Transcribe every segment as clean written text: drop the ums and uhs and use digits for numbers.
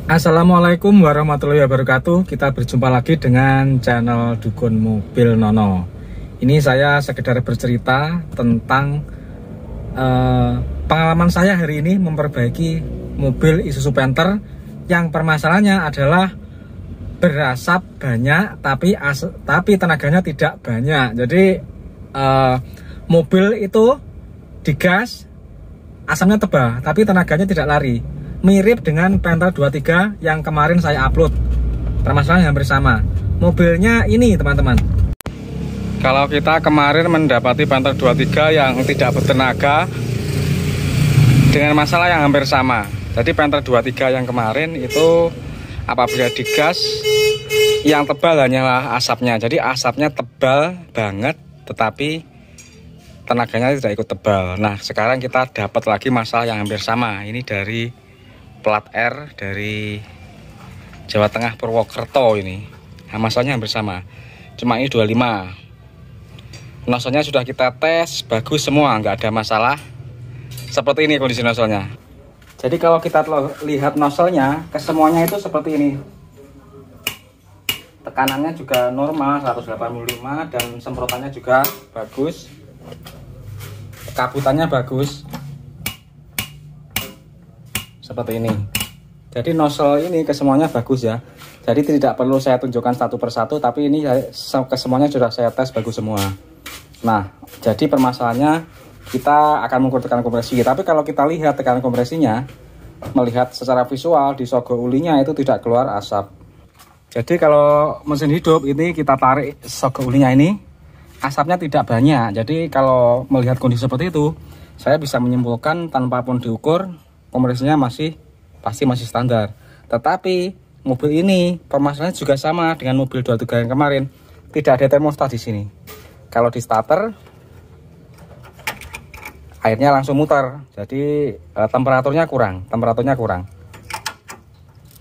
Assalamualaikum warahmatullahi wabarakatuh. Kita berjumpa lagi dengan channel Dukun Mobil Nono. Ini saya sekedar bercerita tentang pengalaman saya hari ini memperbaiki mobil Isuzu Panther yang permasalahannya adalah berasap banyak tapi tenaganya tidak banyak. Jadi mobil itu digas, asamnya tebal tapi tenaganya tidak lari. Mirip dengan Panther 23 yang kemarin saya upload. Permasalahan hampir sama. Mobilnya ini teman-teman. Kalau kita kemarin mendapati Panther 23 yang tidak bertenaga dengan masalah yang hampir sama. Jadi Panther 23 yang kemarin itu apabila digas yang tebal hanyalah asapnya. Jadi asapnya tebal banget tetapi tenaganya tidak ikut tebal. Nah sekarang kita dapat lagi masalah yang hampir sama. Ini dari plat R dari Jawa Tengah Purwokerto ini. Nah, masalahnya hampir sama. Cuma ini 25. Nozzle-nya sudah kita tes, bagus semua, nggak ada masalah. Seperti ini kondisi nozzle-nya. Jadi kalau kita lihat nozzle-nya, kesemuanya itu seperti ini. Tekanannya juga normal 185 dan semprotannya juga bagus. Kabutannya bagus. Seperti ini. Jadi nozzle ini kesemuanya bagus ya. Jadi tidak perlu saya tunjukkan satu persatu, tapi ini kesemuanya sudah saya tes bagus semua. Nah, jadi permasalahannya kita akan mengukur tekanan kompresi. Tapi kalau kita lihat tekanan kompresinya, melihat secara visual di sogo ulinya itu tidak keluar asap. Jadi kalau mesin hidup ini kita tarik sogo ulinya ini, asapnya tidak banyak. Jadi kalau melihat kondisi seperti itu, saya bisa menyimpulkan tanpa pun diukur kompresinya pasti masih standar. Tetapi mobil ini permasalahannya juga sama dengan mobil 23 yang kemarin. Tidak ada termostat di sini. Kalau di starter airnya langsung muter. Jadi temperaturnya kurang.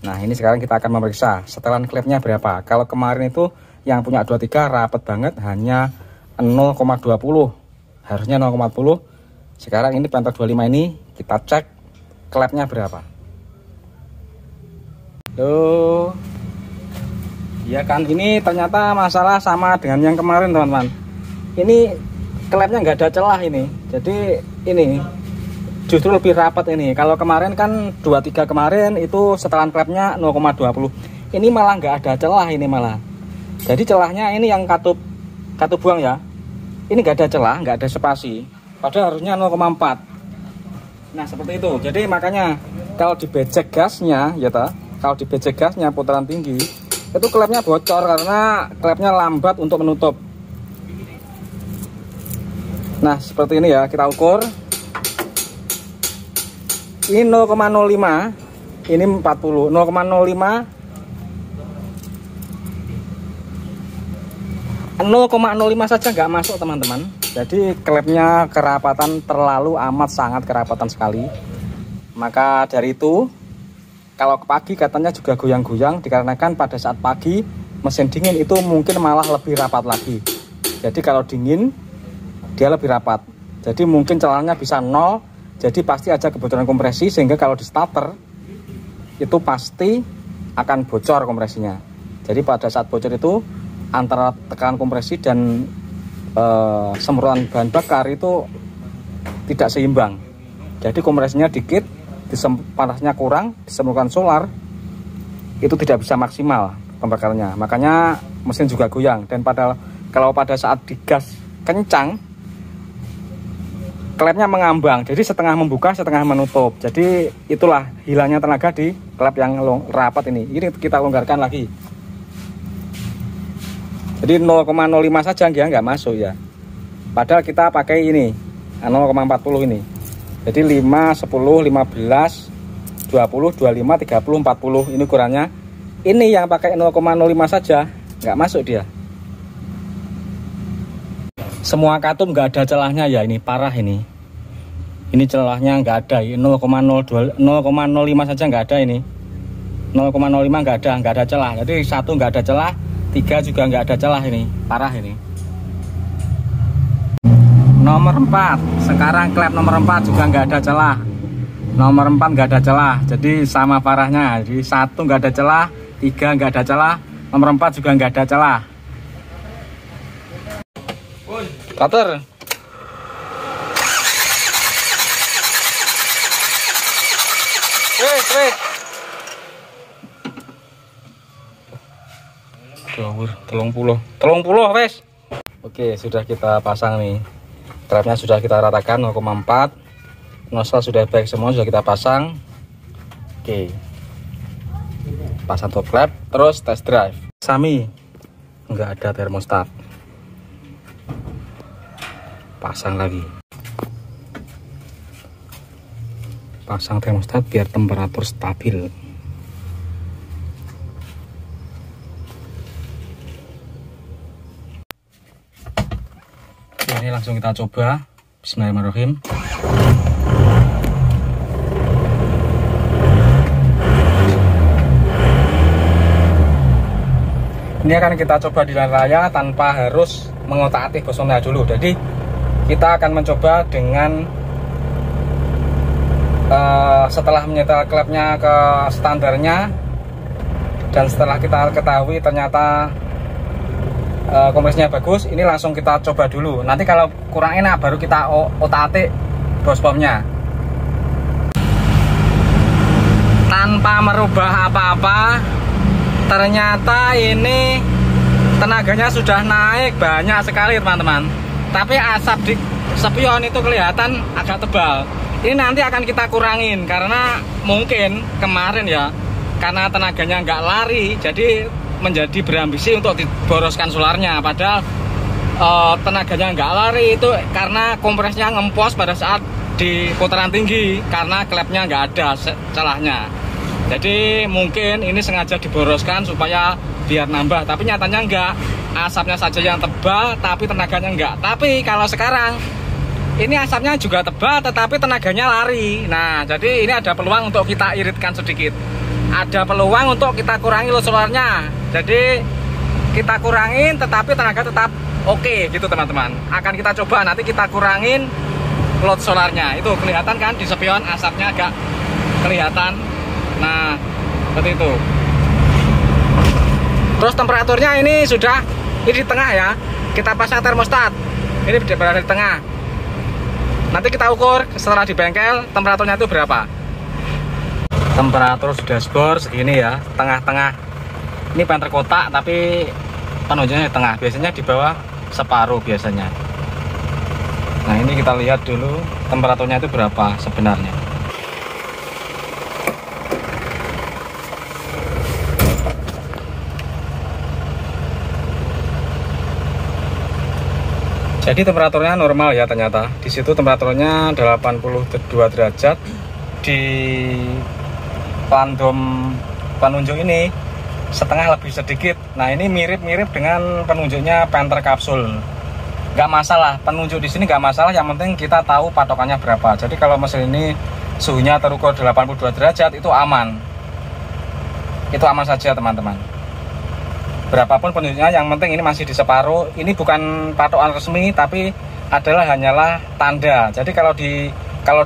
Nah, ini sekarang kita akan memeriksa setelan klepnya berapa. Kalau kemarin itu yang punya 23 rapet banget hanya 0,20. Harusnya 0,40. Sekarang ini Panther 25 ini kita cek klepnya berapa. Tuh. Ya kan, ini ternyata masalah sama dengan yang kemarin teman-teman. Ini klepnya nggak ada celah ini. Jadi ini justru lebih rapat ini. Kalau kemarin kan 23 kemarin itu setelan klepnya 0,20. Ini malah nggak ada celah ini malah. Jadi celahnya ini yang katup buang ya. Ini nggak ada celah, nggak ada spasi. Padahal harusnya 0,4. Nah seperti itu. Jadi makanya kalau dibecek gasnya ya kalau dibecek gasnya putaran tinggi itu klepnya bocor karena klepnya lambat untuk menutup. Nah seperti ini ya, kita ukur. Ini 0,05, ini 40, 0,05, 0,05 saja nggak masuk teman-teman. Jadi klepnya kerapatan terlalu amat sangat kerapatan sekali. Maka dari itu kalau pagi katanya juga goyang-goyang dikarenakan pada saat pagi mesin dingin itu mungkin malah lebih rapat lagi. Jadi kalau dingin dia lebih rapat. Jadi mungkin celahnya bisa 0. Jadi pasti ada kebocoran kompresi sehingga kalau di starter itu pasti akan bocor kompresinya. Jadi pada saat bocor itu antara tekanan kompresi dan semprotan bahan bakar itu tidak seimbang. Jadi kompresinya dikit, panasnya kurang, disemprotkan solar itu tidak bisa maksimal pembakarannya. Makanya mesin juga goyang. Dan kalau pada saat digas kencang, klepnya mengambang. Jadi setengah membuka, setengah menutup. Jadi itulah hilangnya tenaga di klep yang rapat ini. Ini kita longgarkan lagi. Jadi 0,05 saja dia nggak masuk ya. Padahal kita pakai ini 0,40 ini. Jadi 5, 10, 15, 20, 25, 30, 40 ini ukurannya. Ini yang pakai 0,05 saja nggak masuk dia. Semua katup nggak ada celahnya ya, ini parah ini. Ini celahnya nggak ada. 0,05 saja nggak ada ini. 0,05 nggak ada celah. Jadi 1 nggak ada celah. 3 juga nggak ada celah ini, parah ini. Nomor 4, sekarang klep nomor 4 juga nggak ada celah. Nomor 4 nggak ada celah, jadi sama parahnya. Jadi 1 nggak ada celah, 3 nggak ada celah, nomor 4 juga nggak ada celah. Cutter. Wes. Telung puluh wes. Oke, sudah kita pasang nih. Trapnya sudah kita ratakan 0,4. Nozzle sudah baik semua, sudah kita pasang. Oke, pasang top klep, terus test drive. Sami nggak ada termostat, pasang lagi, pasang termostat biar temperatur stabil. Oke, ini langsung kita coba. Bismillahirrahmanirrahim. Ini akan kita coba di jalan raya tanpa harus mengotak-atik bosonnya dulu. Jadi kita akan mencoba dengan setelah menyetel klepnya ke standarnya, dan setelah kita ketahui ternyata kompresinya bagus, ini langsung kita coba dulu. Nanti kalau kurang enak baru kita otak-atik bos pomnya tanpa merubah apa-apa. Ternyata ini tenaganya sudah naik banyak sekali teman-teman, tapi asap di spion itu kelihatan agak tebal. Ini nanti akan kita kurangin karena mungkin kemarin ya, karena tenaganya nggak lari, jadi menjadi berambisi untuk diboroskan solarnya. Padahal tenaganya nggak lari itu karena kompresnya ngempos pada saat di putaran tinggi, karena klepnya nggak ada celahnya. Jadi mungkin ini sengaja diboroskan supaya biar nambah, tapi nyatanya enggak. Asapnya saja yang tebal, tapi tenaganya enggak. Tapi kalau sekarang ini asapnya juga tebal, tetapi tenaganya lari. Nah, jadi ini ada peluang untuk kita iritkan sedikit. Ada peluang untuk kita kurangi load solarnya. Jadi kita kurangin, tetapi tenaga tetap oke gitu teman-teman. Akan kita coba nanti kita kurangin load solarnya. Itu kelihatan kan di spion asapnya agak kelihatan. Nah, seperti itu. Terus temperaturnya ini sudah di tengah ya. Kita pasang termostat. Ini berada di tengah. Nanti kita ukur setelah di bengkel temperaturnya itu berapa. Temperatur dashboard segini ya, tengah-tengah. Ini pengen terkotak tapi penunjuknya di tengah. Biasanya di bawah separuh biasanya. Nah, ini kita lihat dulu temperaturnya itu berapa sebenarnya. Jadi temperaturnya normal ya ternyata. Di situ temperaturnya 82 derajat. Di pandom penunjuk ini setengah lebih sedikit. Nah, ini mirip-mirip dengan penunjuknya Panther kapsul. Nggak masalah, penunjuk di sini nggak masalah. Yang penting kita tahu patokannya berapa. Jadi kalau mesin ini suhunya terukur 82 derajat itu aman. Itu aman saja teman-teman. Berapapun penunjuknya, yang penting ini masih di separuh. Ini bukan patokan resmi, tapi hanyalah tanda. Jadi kalau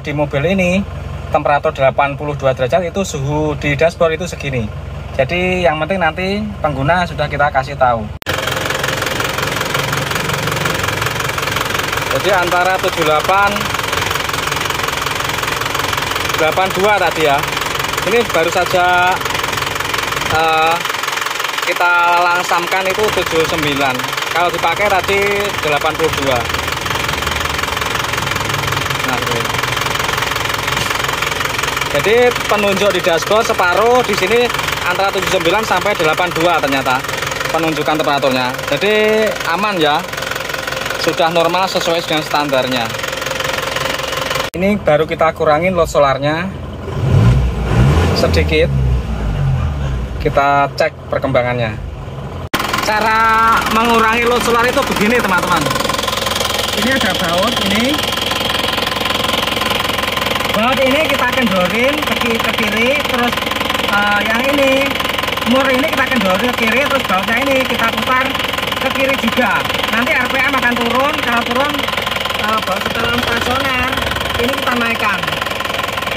di mobil ini temperatur 82 derajat itu suhu di dashboard itu segini. Jadi yang penting nanti pengguna sudah kita kasih tahu. Jadi antara 78 82 tadi ya. Ini baru saja kita langsamkan itu 79. Kalau dipakai tadi 82. Nah, jadi penunjuk di dashboard separuh, di sini antara 79 sampai 82 ternyata penunjukan temperaturnya. Jadi aman ya. Sudah normal sesuai dengan standarnya. Ini baru kita kurangin load solarnya sedikit. Kita cek perkembangannya. Cara mengurangi load solar itu begini teman-teman. Ini ada baut ini. Baut ini kita kendorin ke kiri, terus yang ini mur ini kita kendorin ke kiri, terus bautnya ini kita putar ke kiri juga. Nanti RPM akan turun. Kalau turun baut setelan stasioner ini kita naikkan.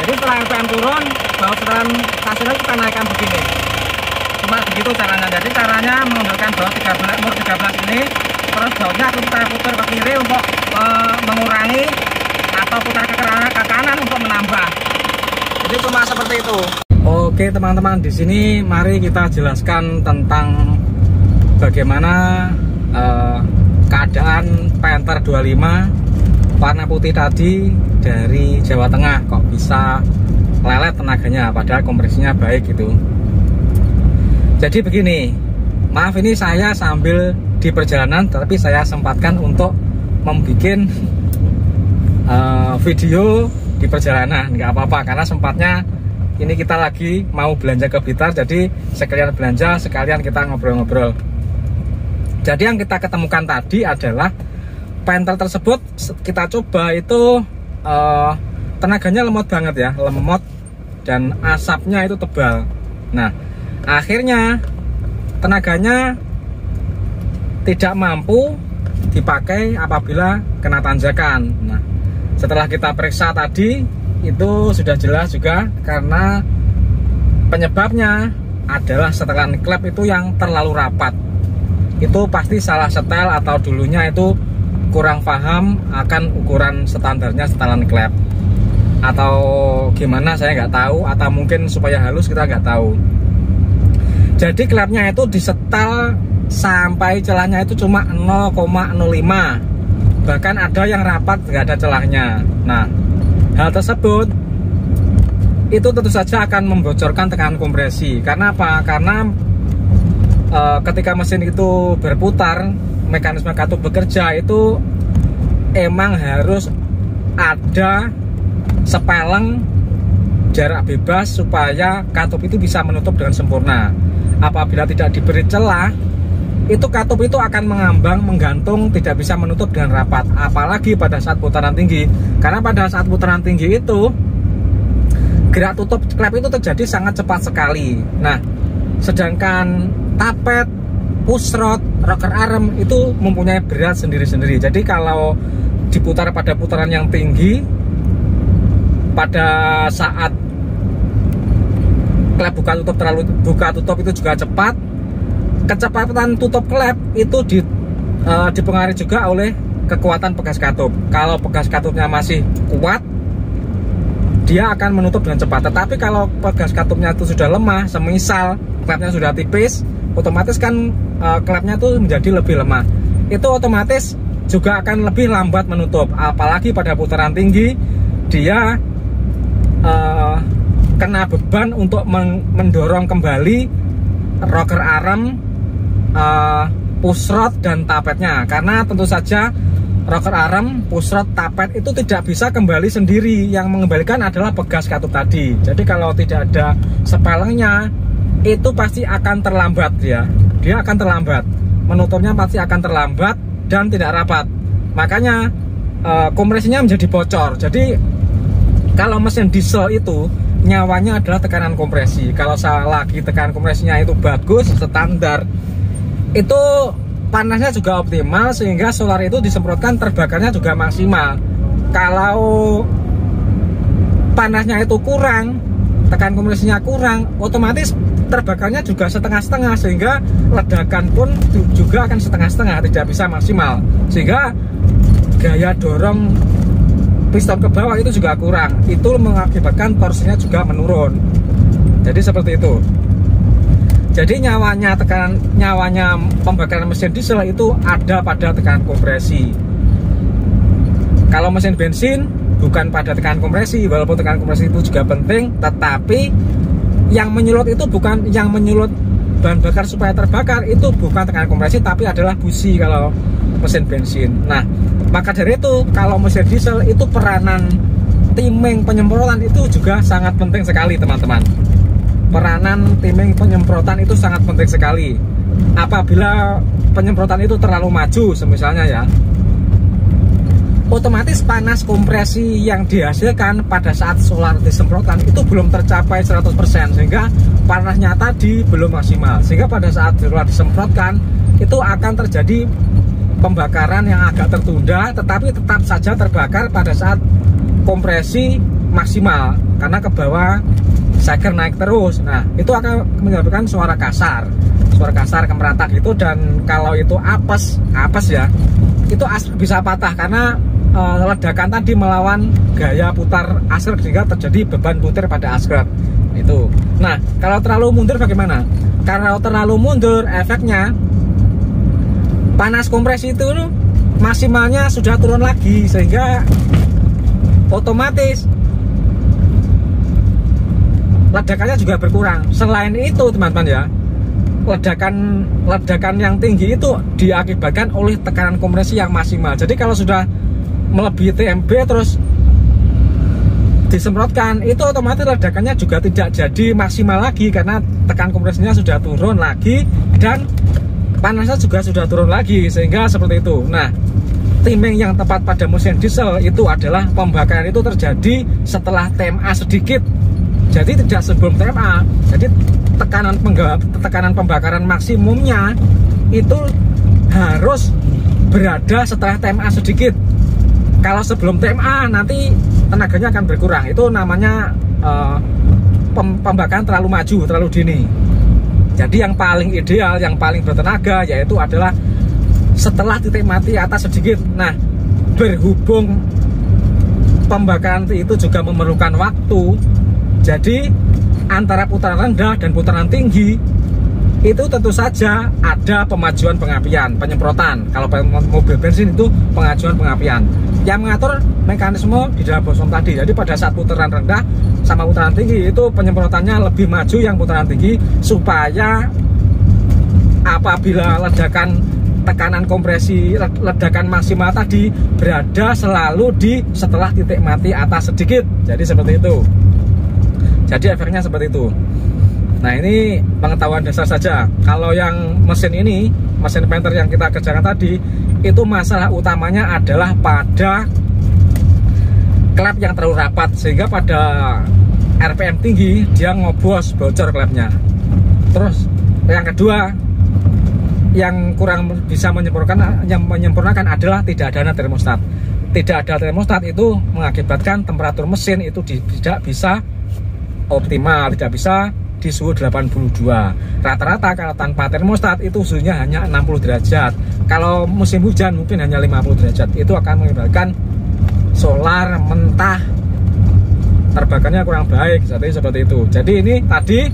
Jadi setelah RPM turun, baut setelan stasiunnya kita naikkan begini. Cuma begitu caranya. Jadi caranya menggunakan baut 13 umur 13 ini, terus bautnya kita putar ke kiri untuk mengurangi atau putar ke kanan untuk menambah. Jadi cuma seperti itu. Oke teman-teman, di sini mari kita jelaskan tentang bagaimana keadaan Panther 25 warna putih tadi dari Jawa Tengah kok bisa lelet tenaganya padahal kompresinya baik gitu. Jadi begini, maaf ini saya sambil di perjalanan tapi saya sempatkan untuk membuat video di perjalanan, nggak apa-apa karena sempatnya ini kita lagi mau belanja ke Blitar, jadi sekalian belanja sekalian kita ngobrol-ngobrol. Jadi yang kita ketemukan tadi adalah Panther tersebut kita coba itu tenaganya lemot banget ya, lemot dan asapnya itu tebal. Nah akhirnya tenaganya tidak mampu dipakai apabila kena tanjakan. Nah setelah kita periksa tadi itu sudah jelas juga karena penyebabnya adalah setelan klep itu yang terlalu rapat. Itu pasti salah setel atau dulunya itu kurang paham akan ukuran standarnya setelan klep atau gimana saya nggak tahu, atau mungkin supaya halus kita nggak tahu. Jadi klepnya itu disetel sampai celahnya itu cuma 0,05, bahkan ada yang rapat nggak ada celahnya. Nah hal tersebut itu tentu saja akan membocorkan tekanan kompresi. Karena apa? Karena ketika mesin itu berputar, mekanisme katup bekerja itu emang harus ada sepeleng jarak bebas supaya katup itu bisa menutup dengan sempurna. Apabila tidak diberi celah, itu katup itu akan mengambang, menggantung, tidak bisa menutup dengan rapat, apalagi pada saat putaran tinggi. Karena pada saat putaran tinggi itu gerak tutup klep itu terjadi sangat cepat sekali. Nah sedangkan tapet, pusrod, rocker arm itu mempunyai berat sendiri-sendiri. Jadi kalau diputar pada putaran yang tinggi, pada saat klep buka tutup itu juga cepat, kecepatan tutup klep itu dipengaruhi juga oleh kekuatan pegas katup. Kalau pegas katupnya masih kuat, dia akan menutup dengan cepat. Tetapi kalau pegas katupnya itu sudah lemah, semisal klepnya sudah tipis, otomatis kan klepnya itu menjadi lebih lemah. Itu otomatis juga akan lebih lambat menutup. Apalagi pada putaran tinggi, dia kena beban untuk mendorong kembali rocker arm, pusrod dan tapetnya. Karena tentu saja rocker arm, pusrod, tapet itu tidak bisa kembali sendiri. Yang mengembalikan adalah pegas katup tadi. Jadi kalau tidak ada sepelengnya, itu pasti akan terlambat ya. Dia akan terlambat, menutupnya pasti akan terlambat dan tidak rapat. Makanya kompresinya menjadi bocor. Jadi kalau mesin diesel itu nyawanya adalah tekanan kompresi. Kalau lagi tekanan kompresinya itu bagus, standar, itu panasnya juga optimal sehingga solar itu disemprotkan terbakarnya juga maksimal. Kalau panasnya itu kurang, tekanan kompresinya kurang, otomatis terbakarnya juga setengah-setengah, sehingga ledakan pun juga akan setengah-setengah, tidak bisa maksimal, sehingga gaya dorong piston ke bawah itu juga kurang. Itu mengakibatkan torsinya juga menurun. Jadi seperti itu. Jadi nyawanya pembakaran mesin diesel itu ada pada tekanan kompresi. Kalau mesin bensin bukan pada tekanan kompresi, walaupun tekanan kompresi itu juga penting, tetapi yang menyulut itu bukan, yang menyulut bahan bakar supaya terbakar itu bukan tekanan kompresi, tapi adalah busi kalau mesin bensin. Nah, maka dari itu kalau mesin diesel itu peranan timing penyemprotan itu juga sangat penting sekali, teman-teman. Peranan timing penyemprotan itu sangat penting sekali. Apabila penyemprotan itu terlalu maju, misalnya ya, otomatis panas kompresi yang dihasilkan pada saat solar disemprotkan itu belum tercapai 100%, sehingga panasnya tadi belum maksimal, sehingga pada saat solar disemprotkan itu akan terjadi pembakaran yang agak tertunda, tetapi tetap saja terbakar pada saat kompresi maksimal, karena ke bawah seker naik terus. Nah, itu akan menyebabkan suara kasar kemeratah gitu. Dan kalau itu apes ya, itu bisa patah karena ledakan tadi melawan gaya putar askrek, sehingga terjadi beban putar pada askrek itu. Nah, kalau terlalu mundur bagaimana? Kalau terlalu mundur, efeknya panas kompresi itu maksimalnya sudah turun lagi, sehingga otomatis ledakannya juga berkurang. Selain itu teman-teman ya, ledakan yang tinggi itu diakibatkan oleh tekanan kompresi yang maksimal. Jadi kalau sudah melebihi TMB terus disemprotkan, itu otomatis ledakannya juga tidak jadi maksimal lagi, karena tekan kompresinya sudah turun lagi dan panasnya juga sudah turun lagi, sehingga seperti itu. Nah, timing yang tepat pada mesin diesel itu adalah pembakaran itu terjadi setelah TMA sedikit, jadi tidak sebelum TMA. Jadi tekanan pembakaran maksimumnya itu harus berada setelah TMA sedikit. Kalau sebelum TMA nanti tenaganya akan berkurang. Itu namanya pembakaran terlalu maju, terlalu dini. Jadi yang paling ideal, yang paling bertenaga yaitu adalah setelah titik mati atas sedikit. Nah, berhubung pembakaran itu juga memerlukan waktu, jadi antara putaran rendah dan putaran tinggi itu tentu saja ada pemajuan pengapian, penyemprotan. Kalau mobil bensin itu pengajuan pengapian yang mengatur mekanisme di dalam bosom tadi. Jadi pada saat putaran rendah sama putaran tinggi itu penyemprotannya lebih maju yang putaran tinggi, supaya apabila ledakan tekanan kompresi, ledakan maksimal tadi berada selalu di setelah titik mati atas sedikit. Jadi seperti itu. Jadi efeknya seperti itu. Nah, ini pengetahuan dasar saja. Kalau yang mesin ini, mesin Panther yang kita kerjakan tadi, itu masalah utamanya adalah pada klep yang terlalu rapat, sehingga pada RPM tinggi dia ngobos, bocor klepnya. Terus yang kedua, yang kurang bisa menyempurnakan adalah tidak adanya termostat. Tidak ada termostat itu mengakibatkan temperatur mesin itu tidak bisa optimal, tidak bisa di suhu 82. Rata-rata kalau tanpa termostat itu suhunya hanya 60 derajat. Kalau musim hujan mungkin hanya 50 derajat. Itu akan mengakibatkan solar mentah, terbakarnya kurang baik. Jadi seperti itu. Jadi ini tadi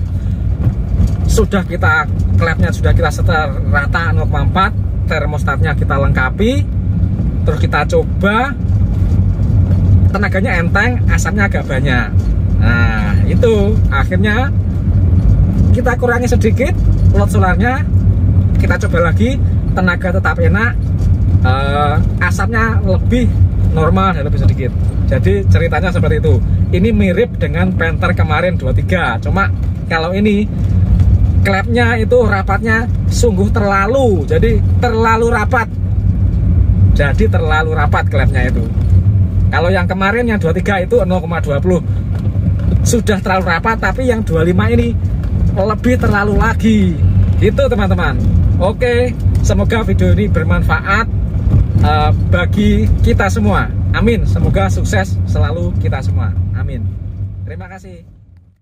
sudah kita, klepnya sudah kita setel rata 0,4, termostatnya kita lengkapi, terus kita coba, tenaganya enteng, asapnya agak banyak. Nah, itu akhirnya kita kurangi sedikit load solarnya, kita coba lagi, tenaga tetap enak, asapnya lebih normal dan lebih sedikit. Jadi ceritanya seperti itu. Ini mirip dengan Panther kemarin 23, cuma kalau ini klepnya itu rapatnya sungguh terlalu, jadi terlalu rapat. Jadi terlalu rapat klepnya itu. Kalau yang kemarin yang 23 itu 0,20 sudah terlalu rapat, tapi yang 25 ini lebih terlalu lagi. Gitu teman-teman. Oke, semoga video ini bermanfaat bagi kita semua. Amin. Semoga sukses selalu kita semua. Amin. Terima kasih.